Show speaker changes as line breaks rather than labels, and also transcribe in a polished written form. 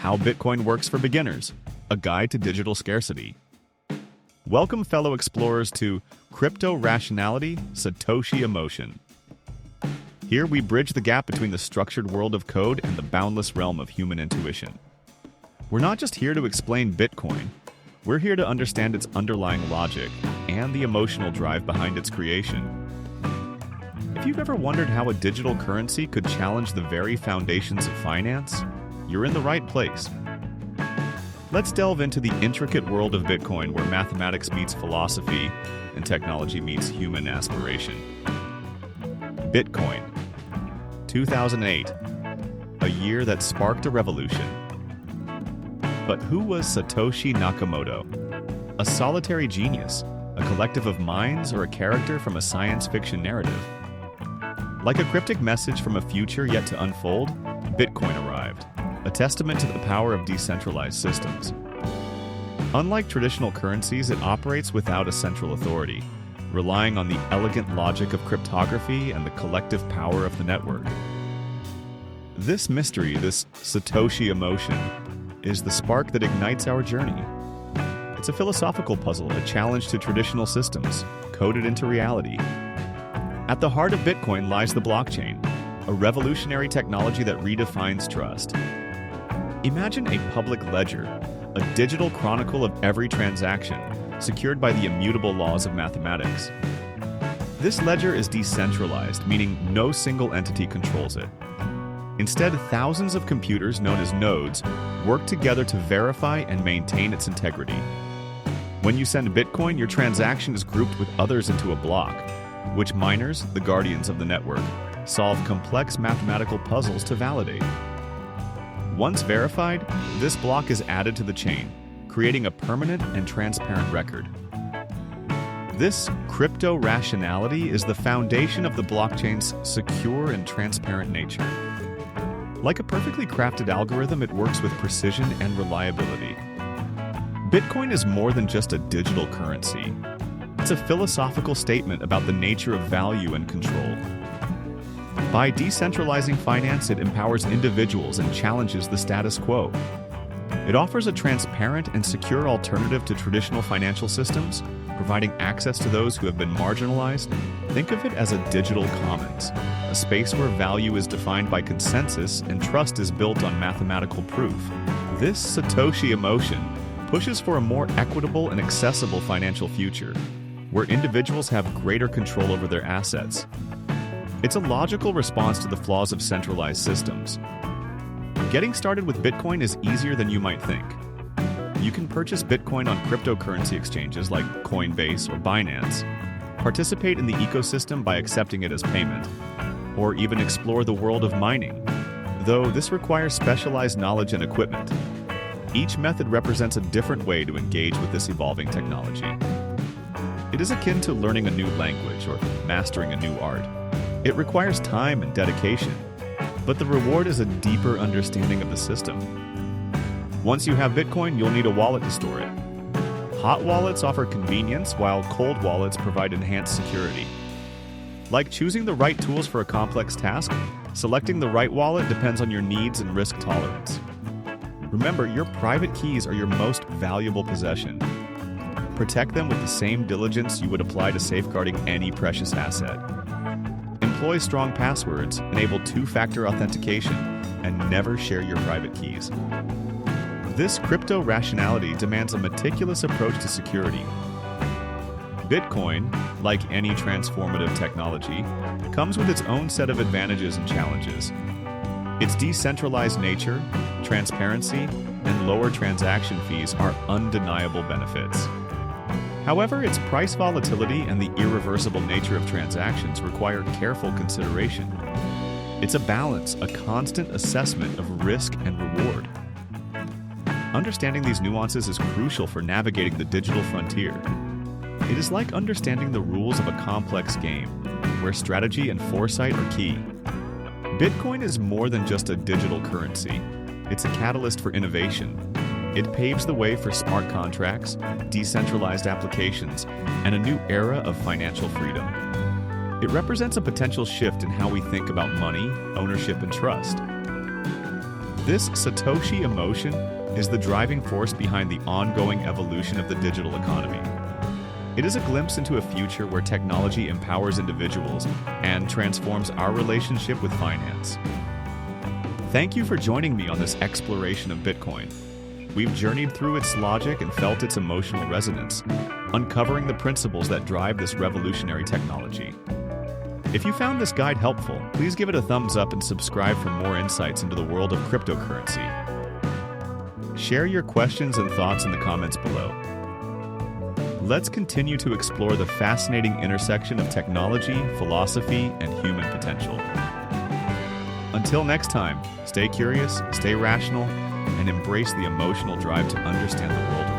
How Bitcoin Works for Beginners, a guide to digital scarcity. Welcome, fellow explorers, to Crypto Rationality, Satoshi Emotion. Here we bridge the gap between the structured world of code and the boundless realm of human intuition. We're not just here to explain Bitcoin, we're here to understand its underlying logic and the emotional drive behind its creation. If you've ever wondered how a digital currency could challenge the very foundations of finance, you're in the right place. Let's delve into the intricate world of Bitcoin, where mathematics meets philosophy and technology meets human aspiration. Bitcoin, 2008, a year that sparked a revolution. But who was Satoshi Nakamoto? A solitary genius, a collective of minds, or a character from a science fiction narrative? Like a cryptic message from a future yet to unfold, Bitcoin arrived, a testament to the power of decentralized systems. Unlike traditional currencies, it operates without a central authority, relying on the elegant logic of cryptography and the collective power of the network. This mystery, this Satoshi emotion, is the spark that ignites our journey. It's a philosophical puzzle, a challenge to traditional systems, coded into reality. At the heart of Bitcoin lies the blockchain, a revolutionary technology that redefines trust. Imagine a public ledger, a digital chronicle of every transaction, secured by the immutable laws of mathematics. This ledger is decentralized, meaning no single entity controls it. Instead, thousands of computers, known as nodes, work together to verify and maintain its integrity. When you send Bitcoin, your transaction is grouped with others into a block, which miners, the guardians of the network, solve complex mathematical puzzles to validate. Once verified, this block is added to the chain, creating a permanent and transparent record. This crypto rationality is the foundation of the blockchain's secure and transparent nature. Like a perfectly crafted algorithm, it works with precision and reliability. Bitcoin is more than just a digital currency. It's a philosophical statement about the nature of value and control. By decentralizing finance, it empowers individuals and challenges the status quo. It offers a transparent and secure alternative to traditional financial systems, providing access to those who have been marginalized. Think of it as a digital commons, a space where value is defined by consensus and trust is built on mathematical proof. This Satoshi emotion pushes for a more equitable and accessible financial future, where individuals have greater control over their assets. It's a logical response to the flaws of centralized systems. Getting started with Bitcoin is easier than you might think. You can purchase Bitcoin on cryptocurrency exchanges like Coinbase or Binance, participate in the ecosystem by accepting it as payment, or even explore the world of mining, though this requires specialized knowledge and equipment. Each method represents a different way to engage with this evolving technology. It is akin to learning a new language or mastering a new art. It requires time and dedication, but the reward is a deeper understanding of the system. Once you have Bitcoin, you'll need a wallet to store it. Hot wallets offer convenience, while cold wallets provide enhanced security. Like choosing the right tools for a complex task, selecting the right wallet depends on your needs and risk tolerance. Remember, your private keys are your most valuable possession. Protect them with the same diligence you would apply to safeguarding any precious asset. Employ strong passwords, enable two-factor authentication, and never share your private keys. This crypto rationality demands a meticulous approach to security. Bitcoin, like any transformative technology, comes with its own set of advantages and challenges. Its decentralized nature, transparency, and lower transaction fees are undeniable benefits. However, its price volatility and the irreversible nature of transactions require careful consideration. It's a balance, a constant assessment of risk and reward. Understanding these nuances is crucial for navigating the digital frontier. It is like understanding the rules of a complex game, where strategy and foresight are key. Bitcoin is more than just a digital currency. It's a catalyst for innovation. It paves the way for smart contracts, decentralized applications, and a new era of financial freedom. It represents a potential shift in how we think about money, ownership, and trust. This Satoshi emotion is the driving force behind the ongoing evolution of the digital economy. It is a glimpse into a future where technology empowers individuals and transforms our relationship with finance. Thank you for joining me on this exploration of Bitcoin. We've journeyed through its logic and felt its emotional resonance, uncovering the principles that drive this revolutionary technology. If you found this guide helpful, please give it a thumbs up and subscribe for more insights into the world of cryptocurrency. Share your questions and thoughts in the comments below. Let's continue to explore the fascinating intersection of technology, philosophy, and human potential. Until next time, stay curious, stay rational, and embrace the emotional drive to understand the world